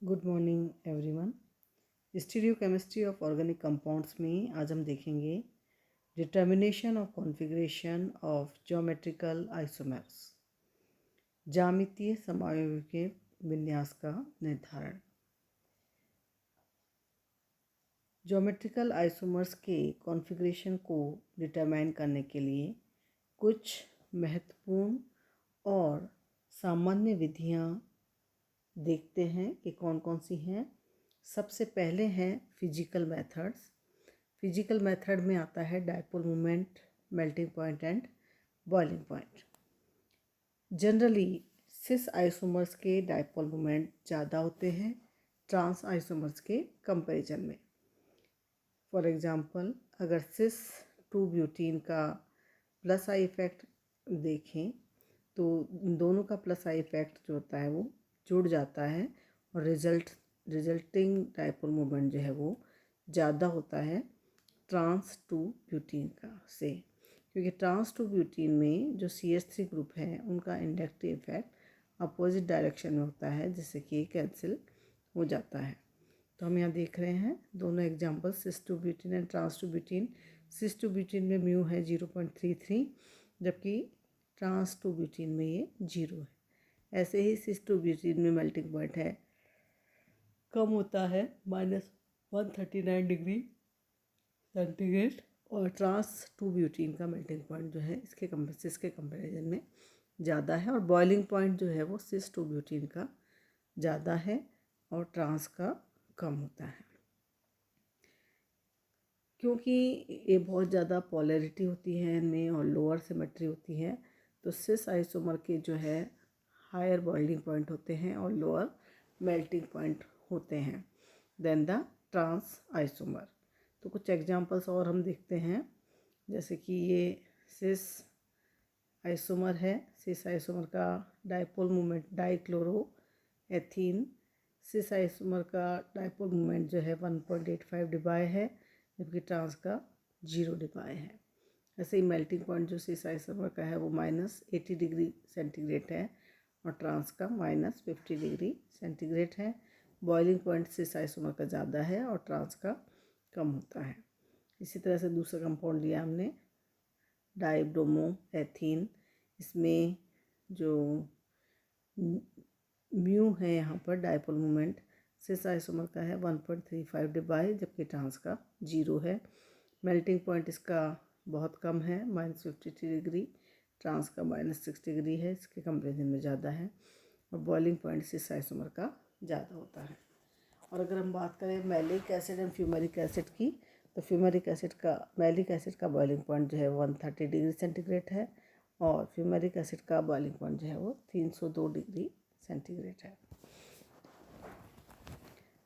Good morning everyone. Stereochemistry of organic compounds में आज हम देखेंगे determination of configuration of geometrical isomers, ज्यामितीय समायोजक के विन्यास का निर्धारण। ज्योमेट्रिकल आइसोमर्स के कॉन्फ़िगरेशन को डिटरमाइन करने के लिए कुछ महत्वपूर्ण और सामान्य विधियाँ देखते हैं कि कौन कौन सी हैं। सबसे पहले हैं फिजिकल मेथड्स। फिजिकल मेथड में आता है dipole moment, melting point and boiling point. Generally cis isomers के डायपोल मोमेंट ज़्यादा होते हैं ट्रांस आइसोमर्स के कंपैरिजन में। फॉर एग्जांपल, अगर सिस 2 ब्यूटीन का प्लस आई इफेक्ट देखें तो दोनों का प्लस आई इफेक्ट जो होता है वो जुड़ जाता है और रिजल्टिंग डायपोल मोमेंट जो है वो ज़्यादा होता है ट्रांस 2 ब्यूटीन का से, क्योंकि ट्रांस 2 ब्यूटीन में जो CH3 ग्रुप है उनका इंडक्टिव इफेक्ट अपोजिट डायरेक्शन में होता है, जिससे कि कैंसिल हो जाता है। तो हम यहाँ देख रहे हैं दोनों example, cis 2 butene and trans 2 butene. Cis 2 butene में म्यू है 0.33, जबकि ट्रांस 2 ब्यूटीन में ये 0 है। ऐसे ही सिस 2 ब्यूटीन में मेल्टिंग पॉइंट है कम होता है -139 डिग्री सेंटीग्रेड, और ट्रांस 2 ब्यूटीन का मेल्टिंग पॉइंट जो है सिस के कंपैरिजन में ज़्यादा है, और बॉइलिंग पॉइंट जो है वो सिस 2 ब्यूटीन का ज़्यादा है और ट्रांस का कम होता है। क्योंकि ये बहुत ज़्यादा पोलैरिटी होती है इनमें और लोअर सिमेट्री होती है, तो सिस आइसोमर के जो है हायर बॉइलिंग पॉइंट होते हैं और लोअर मेल्टिंग पॉइंट होते हैं देन द ट्रांस आइसोमर। तो कुछ एग्जांपल्स और हम देखते हैं, जैसे कि ये सिस आइसोमर है। सिस आइसोमर का dipole moment dichloro ethene. Cis isomer का डायपोल मोमेंट जो है 1.85 डिबाई है, जबकि ट्रांस का 0 डिबाई है। ऐसे ही मेल्टिंग पॉइंट जो सिस आइसोमर का है वो -80 डिग्री सेंटीग्रेड है और ट्रांस का -50 डिग्री सेंटीग्रेड है। बॉइलिंग पॉइंट सिस आइसोमर का ज़्यादा है और ट्रांस का कम होता है। इसी तरह से दूसरा कंपाउंड लिया हमने डाइब्रोमो एथीन। इसमें जो म्यू है यहाँ पर डायपोल मोमेंट सिस आइसोमर का है 1.35 डिबाई, जबकि ट्रांस का 0 है। मेल्टिंग पॉइंट इसका बहुत कम है -53 डिग्री, ट्रांस का -6 डिग्री है, इसके कंपेरिजन में ज़्यादा है, और बॉइलिंग पॉइंट सिस आइसोमर का ज़्यादा होता है। और अगर हम बात करें malic acid and fumaric acid की, तो मैलिक एसिड का बॉइलिंग पॉइंट जो है 130 डिग्री सेंटीग्रेड है और फ्यूमेरिक एसिड का बॉइलिंग पॉइंट जो है वो 302 डिग्री सेंटीग्रेड है।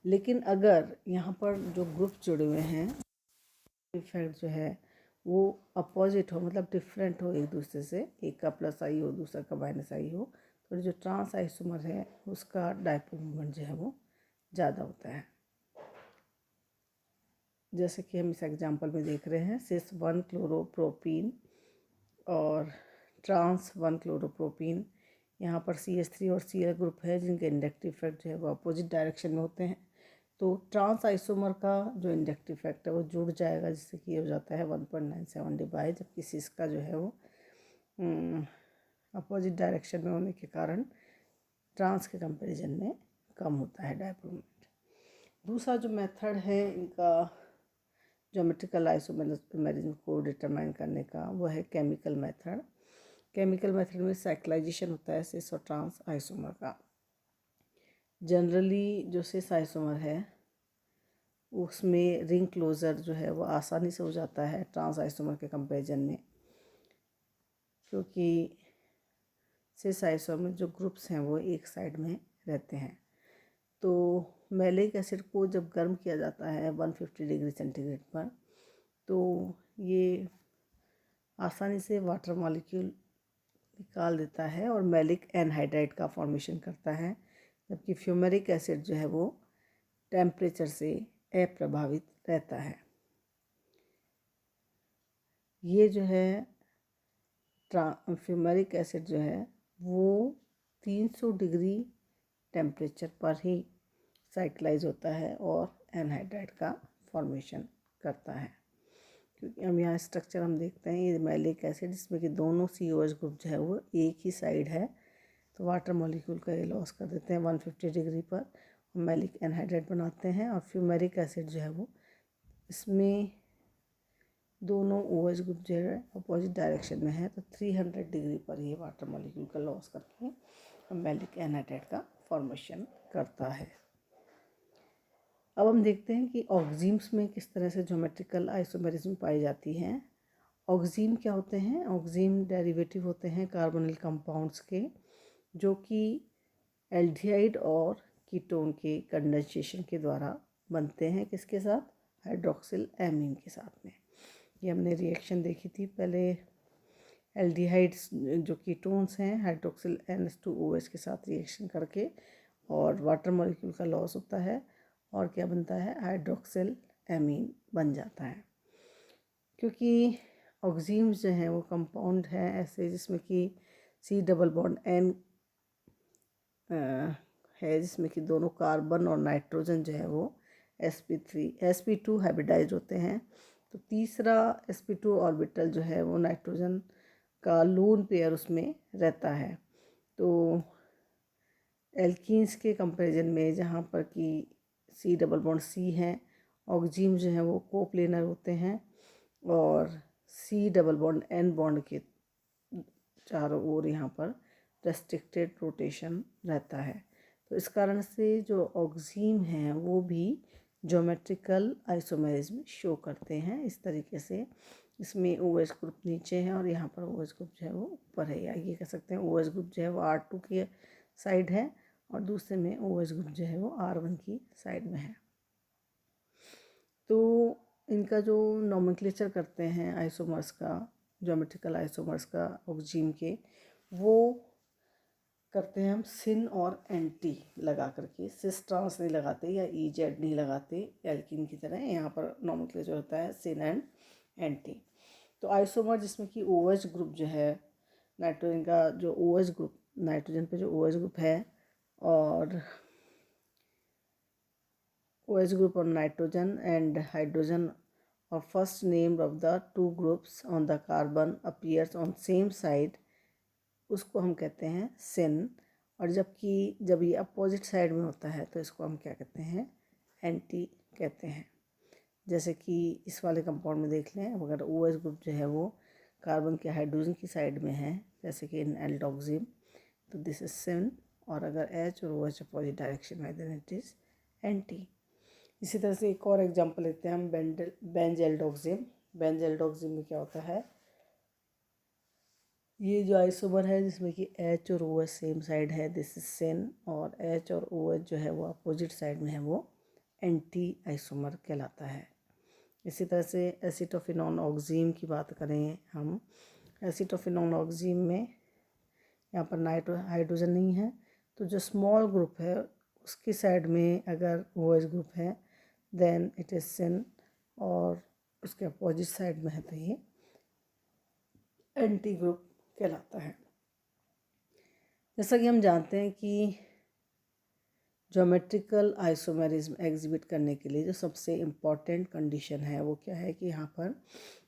लेकिन अगर यहाँ पर जो ग्रुप जुड़े हुए हैं इफेक्ट जो है वो अपोजिट हो, मतलब डिफरेंट हो एक दूसरे से, एक का प्लस आई हो दूसरा का माइनस आई हो, तो जो ट्रांस आइसोमर है उसका डायपोल मोमेंट जो है वो ज़्यादा होता है। जैसे कि हम इस एग्जांपल में देख रहे हैं, सिस 1 क्लोरोप्रोपीन और ट्रांस 1 क्लोरोप्रोपीन। यहाँ पर CH3 और Cl ग्रुप है जिनके इंडक्टिव इफेक्ट जो है वो अपोजिट डायरेक्शन में होते हैं, तो ट्रांस आइसोमर का जो इंडक्टिव इफेक्ट है वो जुड़ जाएगा, जिससे कि हो जाता है 1.97 डिबाई, जबकि सिस का जो है वो अपोजिट डायरेक्शन में होने के कारण ट्रांस के कंपैरिजन में कम होता है डायपोल मोमेंट। दूसरा जो मेथड है इनका ज्योमेट्रिकल आइसोमेरिज्म को डिटरमाइन करने का, वो है केमिकल मेथड। केमिकल मेथड में साइक्लाइजेशन होता है सिस और ट्रांस आइसोमर का। जनरली जो सिस आइसोमर है उसमें रिंग क्लोजर जो है वो आसानी से हो जाता है ट्रांस आइसोमर के कंपैरिजन में, क्योंकि सिस आइसोमर में जो ग्रुप्स हैं वो एक साइड में रहते हैं। तो मैलिक एसिड को जब गर्म किया जाता है 150 डिग्री सेंटीग्रेड पर, तो ये आसानी से वाटर मॉलिक्यूल निकाल देता है और मैलिक एनहाइड्राइड का फॉर्मेशन करता है, जबकि फ्यूमेरिक एसिड जो है वो टेम्परेचर से अप्रभावित रहता है। ये जो है फ्यूमेरिक एसिड जो है वो 300 डिग्री टेम्परेचर पर ही साइक्लाइज होता है और एनहाइड्राइड का फॉर्मेशन करता है। क्योंकि हम यहाँ स्ट्रक्चर हम देखते हैं, ये मैलिक एसिड जिसमें कि दोनों COH ग्रुप जो है वो एक ही साइड है, तो वाटर मॉलिक्यूल का ये लॉस कर देते हैं 150 डिग्री पर, मैलिक एनहाइड्राइड बनाते हैं। और फ्यूमेरिक एसिड जो है वो इसमें दोनों OH ग्रुप जो है अपोजिट डायरेक्शन में है, तो 300 डिग्री पर ये वाटर मॉलिक्यूल का लॉस करके मैलिक एनहाइड्राइड का फॉर्मेशन करता है। अब हम देखते हैं कि ऑक्सीम्स में किस तरह से ज्योमेट्रिकल आइसोमेरिज्म पाई जाती है। ऑक्सीम क्या होते हैं? ऑक्सीम डेरिवेटिव होते हैं कार्बोनिल कंपाउंड्स के, जो कि एल्डिहाइड और कीटोन के कंडेंसेशन के द्वारा बनते हैं। किसके साथ? हाइड्रोक्सिल एमीन के साथ में। ये हमने रिएक्शन देखी थी पहले, एल्डिहाइड्स जो कीटोन्स हैं हाइड्रोक्सिल NH2OH के साथ रिएक्शन करके और वाटर मॉलिक्यूल का लॉस होता है और क्या बनता है? हाइड्रोक्सिल एमीन बन जाता है। क्योंकि ऑक्सीम्स जो हैं वो कंपाउंड हैं ऐसे जिसमें कि C+N है, जिसमें कि दोनों कार्बन और नाइट्रोजन जो है वो sp2 हाइब्रिडाइज होते हैं। तो तीसरा sp2 ऑर्बिटल जो है वो नाइट्रोजन का लोन पेयर उसमें रहता है। तो एल्कीन्स के कंपैरिजन में जहाँ पर कि C+C हैं, ऑक्सीम जो हैं वो कोप्लेनर होते हैं और C+N बॉन्ड के चारों ओर यहाँ पर रेस्ट्रिक्टेड रोटेशन रहता है। तो इस कारण से जो ऑक्सीम हैं वो भी ज्योमेट्रिकल आइसोमेरिज्म शो करते हैं। इस तरीके से इसमें OH ग्रुप नीचे है और यहाँ पर OH ग्रुप जो है वो ऊपर है, या ये कह सकते हैं OH ग्रुप जो है वो R2 की साइड है और दूसरे में OH ग्रुप जो है वो R1 की साइड में है। तो इनका जो नोमेनक्लेचर करते हैं आइसोमर्स का, ज्योमेट्रिकल आइसोमर्स का ऑक्सीम के, वो करते हैं हम सिन और एंटी लगा करके, सिस ट्रांस नहीं लगाते या EZ नहीं लगाते एल्कीन की तरह। यहाँ पर नोमेनक्लेचर होता है सिन एंड एंटी। तो आइसोमर जिसमें कि OH ग्रुप जो है नाइट्रोजन का, जो OH ग्रुप नाइट्रोजन पे जो OH ग्रुप है और OH group on nitrogen and hydrogen or first named of the two groups on the carbon appears on same side, उसको हम कहते हैं सिन। और जब ये अपोजिट साइड में होता है तो इसको हम क्या कहते हैं? एंटी कहते हैं। जैसे कि इस वाले कंपाउंड में देख लें, अगर OH ग्रुप जो है वो कार्बन के हाइड्रोजन की साइड में है जैसे कि इन एल्डोक्सिम, तो दिस इज सिन। और अगर H और OH अपोजिट डायरेक्शन में देन इट इज़ एंटी। इसी तरह से एक और एग्जांपल लेते हैं हम, बेंजल्डोक्सिम। बेंजल्डोक्सिम में क्या होता है? ये जो आइसोमर है जिसमें कि H और OH सेम साइड है, दिस इज सिन, और H और OH जो है वो अपोजिट साइड में है, वो एंटी आइसोमर कहलाता है। इसी तरह से एसिटोफिनॉन ऑक्सीम की बात करें हम, एसिटोफिनॉन ऑक्सीम में यहाँ पर हाइड्रोजन नहीं है, तो जो स्मॉल ग्रुप है उसकी साइड में अगर OH ग्रुप है देन इट इज सिन, और उसके अपोजिट साइड में है तो ये एंटी ग्रुप कहलाता है। जैसा कि हम जानते हैं कि ज्योमेट्रिकल आइसोमेरिज्म एग्जिबिट करने के लिए जो सबसे इम्पॉर्टेंट कंडीशन है वो क्या है कि यहाँ पर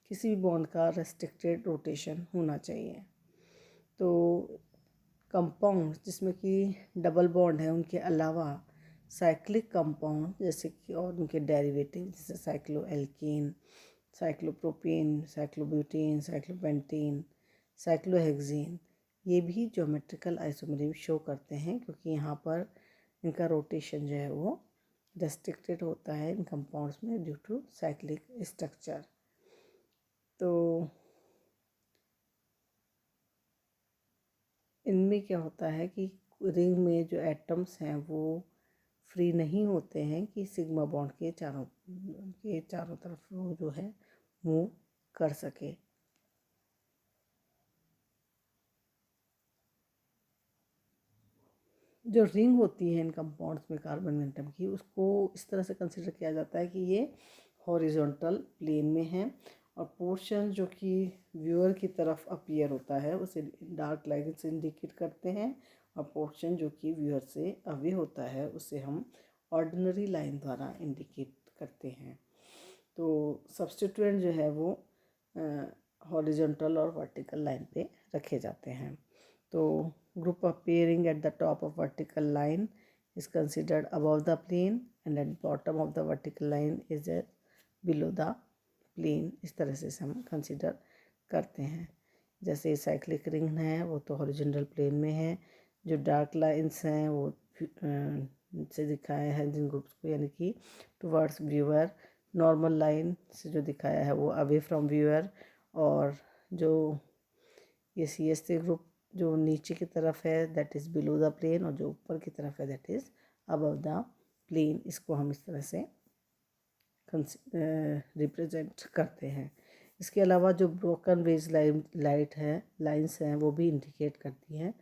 किसी भी बॉन्ड का रेस्ट्रिक्टेड रोटेशन होना चाहिए। तो कंपाउंड जिसमें कि डबल बॉन्ड है उनके अलावा साइक्लिक कंपाउंड जैसे कि और उनके डेरिवेटिव जैसे cycloalkene, cyclopropane, cyclobutane, cyclopentane, cyclohexane, ये भी ज्योमेट्रिकल आइसोमेरिज्म शो करते हैं क्योंकि यहाँ पर इनका रोटेशन जो है वो रेस्ट्रिक्टेड होता है इन कंपाउंड्स में ड्यू टू साइक्लिक स्ट्रक्चर। तो इनमें क्या होता है कि रिंग में जो एटम्स हैं वो फ्री नहीं होते हैं कि सिग्मा बॉन्ड के चारों तरफ वो जो है मूव कर सके। जो रिंग होती है इन कंपाउंड्स में कार्बन एटम की, उसको इस तरह से कंसिडर किया जाता है कि ये हॉरिजॉन्टल प्लेन में है और पोर्शन जो कि व्यूअर की तरफ अपीयर होता है उसे डार्क लाइन से इंडिकेट करते हैं, और पोर्शन जो कि व्यूअर से अवे होता है उसे हम ऑर्डिनरी लाइन द्वारा इंडिकेट करते हैं। तो सब्स्टिट्यूएंट जो है वो हॉरिजॉन्टल और वर्टिकल लाइन पे रखे जाते हैं। तो group appearing at the top of vertical line is considered above the plane and at bottom of the vertical line is below the plane। इस तरह से हम कंसिडर करते हैं। जैसे साइक्लिक रिंग है वो तो हॉरिजॉन्टल प्लेन में है, जो डार्क लाइंस हैं वो से दिखाया है जिन ग्रुप्स को, यानी कि टुवर्ड्स व्यूअर। नॉर्मल लाइन से जो दिखाया है वो अवे फ्रॉम व्यूअर, और जो ये CST ग्रुप जो नीचे की तरफ है that is below the plane, और जो ऊपर की तरफ है that is above the plane. इसको हम इस तरह से रिप्रेजेंट करते हैं। इसके अलावा जो ब्रोकन वेज लाइंस हैं वो भी इंडिकेट करती हैं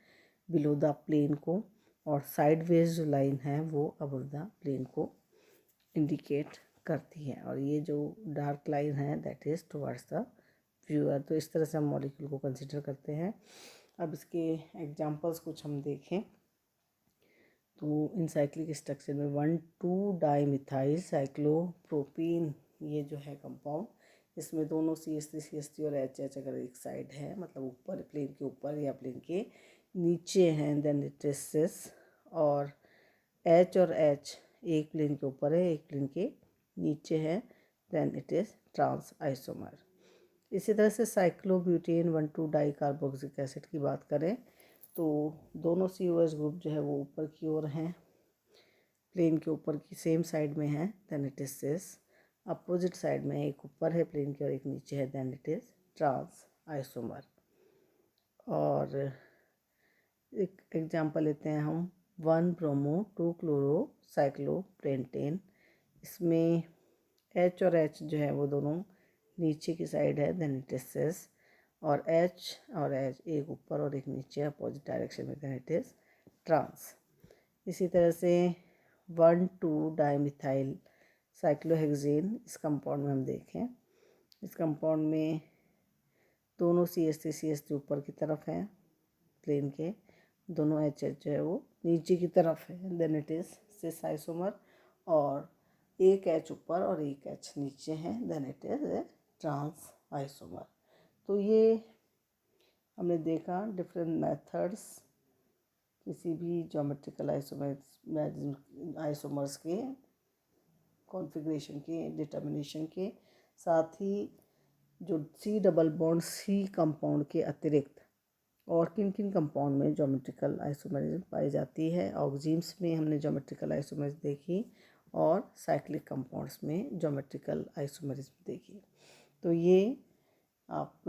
बिलो द प्लेन को, और साइड वेज जो लाइन है वो अबव द प्लेन को इंडिकेट करती है, और ये जो डार्क लाइन है that is towards the viewer. तो इस तरह से हम मॉलिक्यूल को कंसिडर करते हैं। अब इसके एग्जांपल्स कुछ हम देखें तो इन साइक्लिक स्ट्रक्चर में 1,2-डाइमिथाइल साइक्लोप्रोपीन ये जो है कंपाउंड, इसमें दोनों CH3 और HH अगर एक साइड है, मतलब ऊपर प्लेन के ऊपर या प्लेन के नीचे हैं, देन इट इज सिस। और H और H एक प्लेन के ऊपर है एक प्लेन के नीचे है, then it is trans isomer. इसी तरह से साइक्लोब्यूटेन 1,2-डाई कार्बोक्सिलिक एसिड की बात करें तो दोनों COH ग्रुप जो है वो ऊपर की ओर हैं, प्लेन के ऊपर की सेम साइड में है, then it is cis. Opposite side में एक ऊपर है प्लेन के और एक नीचे है, then it is trans isomer. और एक एग्जांपल लेते हैं हम 1-ब्रोमो-2-क्लोरो-साइक्लोपेंटेन। इसमें H और H जो है वो दोनों नीचे की साइड है, देन इट इज सिस। और H और H एक ऊपर और एक नीचे अपोजिट डायरेक्शन में, देन इट इज ट्रांस। इसी तरह से 1,2-डाइमिथाइल साइक्लोहेक्सेन, इस कंपाउंड में हम देखें, इस कंपाउंड में दोनों CH3 ऊपर की तरफ हैं प्लेन के, दोनों HH जो है वो नीचे की तरफ है, then it is cis isomer. और एक H ऊपर और एक H नीचे है, then it is trans isomer. तो ये हमने देखा डिफरेंट मेथड्स किसी भी ज्योमेट्रिकल आइसोमर्स के कॉन्फ़िगरेशन के डिटर्मिनेशन के, साथ ही जो C डबल बॉन्ड कंपाउंड के अतिरिक्त और किन किन कंपाउंड में ज्योमेट्रिकल आइसोमरिज्म पाई जाती है। ऑक्सीन्स में हमने ज्योमेट्रिकल आइसोमरिज्म देखी और साइक्लिक कंपाउंड्स में ज्योमेट्रिकल आइसोमरिज्म देखी। तो ये आप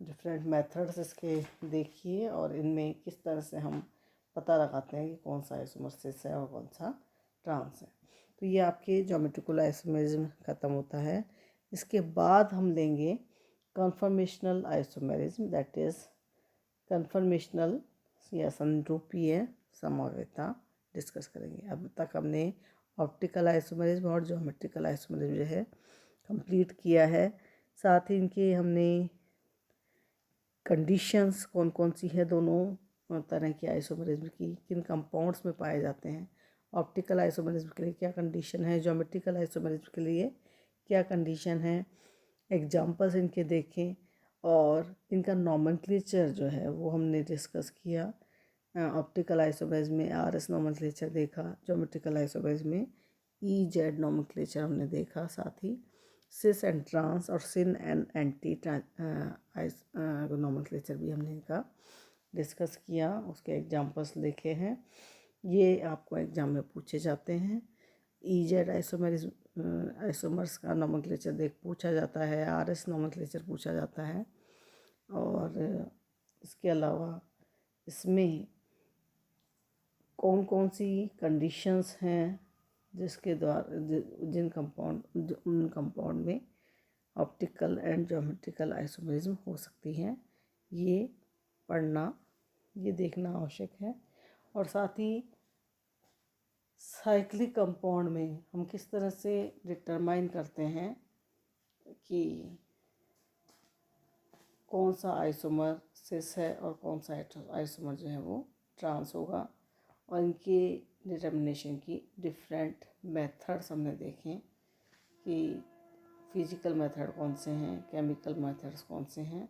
डिफरेंट मेथड्स इसके देखिए और इनमें किस तरह से हम पता लगाते हैं कि कौन सा आइसोमर सिस है और कौन सा ट्रांस है। तो ये आपके ज्योमेट्रिकल आइसोमरिज्म ख़त्म होता है। इसके बाद हम लेंगे conformational isomerism, that is conformational या संरूपीय समवेता डिस्कस करेंगे। अब तक हमने ऑप्टिकल आइसोमरिज्म और ज्योमेट्रिकल आइसोमरिज्म जो है कंप्लीट किया है। साथ ही इनके हमने कंडीशंस कौन कौन सी है दोनों तरह की आइसोमरिज्म की, किन कंपाउंड्स में पाए जाते हैं, ऑप्टिकल आइसोमरिज्म के लिए क्या कंडीशन है, ज्योमेट्रिकल आइसोमरिज्म के लिए क्या कंडीशन है, एग्जांपल्स इनके देखें और इनका नॉमेनक्लेचर जो है वो हमने डिस्कस किया। ऑप्टिकल आइसोमरिज्म में RS नॉमेनक्लेचर देखा, ज्योमेट्रिकल आइसोमरिज्म में EZ नॉमेनक्लेचर हमने देखा, साथ ही सिस एंड ट्रांस और सिन एंड एंटी नॉमेनक्लेचर भी हमने इनका डिस्कस किया, उसके एग्जांपल्स देखे हैं। ये आपको एग्जाम में पूछे जाते हैं। EZ आइसोमर्स का नॉमेनक्लेचर पूछा जाता है, RS नॉमेनक्लेचर पूछा जाता है, और इसके अलावा इसमें कौन कौन सी कंडीशंस हैं जिसके द्वारा उन कंपाउंड में ऑप्टिकल एंड ज्योमेट्रिकल आइसोमरिज्म हो सकती हैं, ये पढ़ना, ये देखना आवश्यक है। और साथ ही साइक्लिक कंपाउंड में हम किस तरह से डिटरमाइन करते हैं कि कौन सा आइसोमर सिस है और कौन सा आइसोमर जो है वो ट्रांस होगा, और इनके डिटर्मिनेशन की डिफरेंट मेथड्स हमने देखे कि फिजिकल मेथड कौन से हैं, केमिकल मेथड्स कौन से हैं,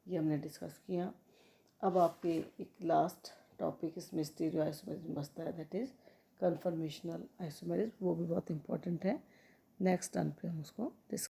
ये हमने डिस्कस किया। अब आपके एक लास्ट टॉपिक इसमें स्टीरियो आइसोमेरिज्म बचता है, दैट इज़ कन्फर्मेशनल आइसोमेरिज्म। वो भी बहुत इंपॉर्टेंट है। नेक्स्ट टर्न पे हम उसको डिस्कस